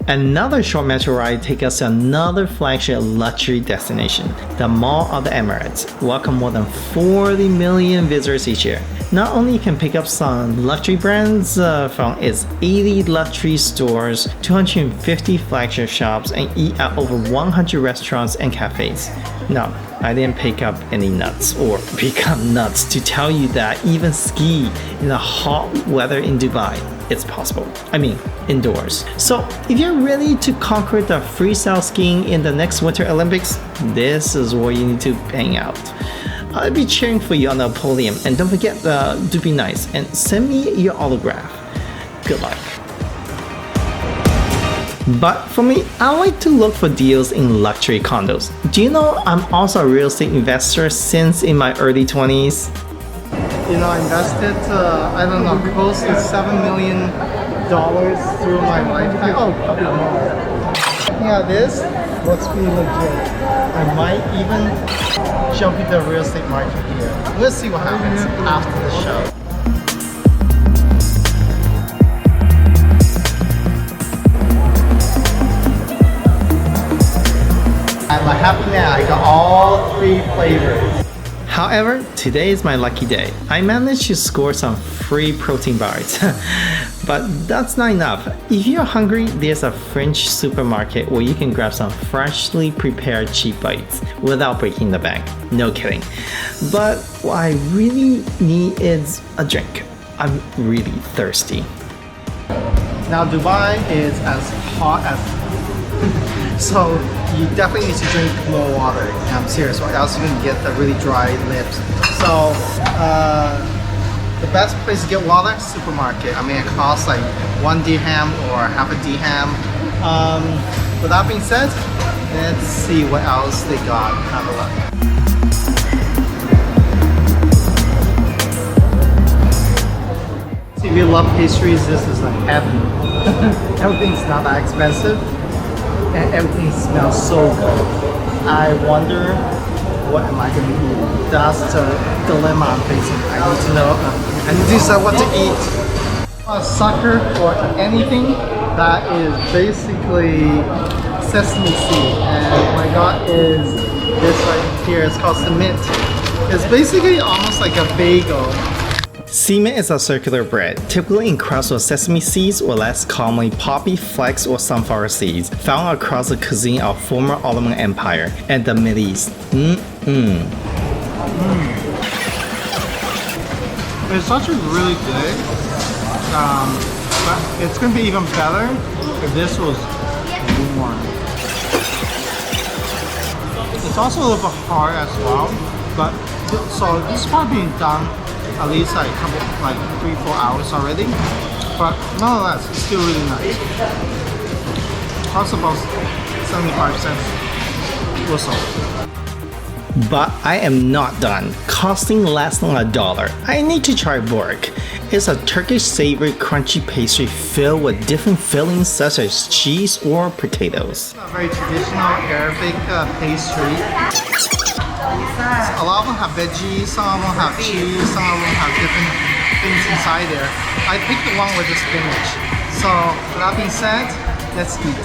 Another short metro ride takes us to another flagship luxury destination, the Mall of the Emirates, welcome more than 40 million visitors each year. Not only can pick up some luxury brands from its 80 luxury stores, 250 flagship shops, and eat at over 100 restaurants and cafes. No, I didn't pick up any nuts or become nuts to tell you that even ski in the hot weather in Dubai, it's possible. I mean, indoors. So if you're ready to conquer the freestyle skiing in the next Winter Olympics, this is where you need to hang out. I'll be cheering for you on the podium, and don't forget to be nice and send me your autograph. Good luck. But for me, I like to look for deals in luxury condos. Do you know I'm also a real estate investor since in my early 20s? You know, I invested, close to $7 million through my lifetime. Oh, a bit more. Yeah, this looks pretty legit. I might even jump into the real estate market here. Let's see what happens after the show. I'm a happy man. I got all 3 flavors. However, today is my lucky day. I managed to score some free protein bars. But that's not enough. If you're hungry, there's a French supermarket where you can grab some freshly prepared cheap bites without breaking the bank. No kidding. But what I really need is a drink. I'm really thirsty. Now Dubai is as hot as so you definitely need to drink more water. I'm serious, or else you're gonna get the really dry lips. So the best place to get water, supermarket. I mean, it costs like 1 dirham or half a dirham. With that being said, let's see what else they got. Have a look. If you love pastries, this is a heaven. Everything's not that expensive. And everything smells so good. I wonder what am I going to eat? That's the dilemma I'm facing. I need to know. I need to decide what to eat. I'm a sucker for anything that is basically sesame seed. And what I got is this right here. It's called Simit. It's basically almost like a bagel. Simit is a circular bread, typically encrusted with sesame seeds or less commonly poppy, flax, or sunflower seeds, found across the cuisine of former Ottoman Empire and the Middle East. It's actually really good, but it's going to be even better if this was warm. It's also a little bit hard as well, but so this is probably being done at least like 3-4 hours already, but nonetheless it's still really nice. Costs about 75 cents or so. But I am not done. Costing less than $1, I need to try Borek. It's a Turkish savory crunchy pastry filled with different fillings such as cheese or potatoes. A very traditional Arabic pastry. A lot of them have veggies, some of them have cheese, some of them have different things inside there. I picked the one with the spinach. So, with that being said, let's eat.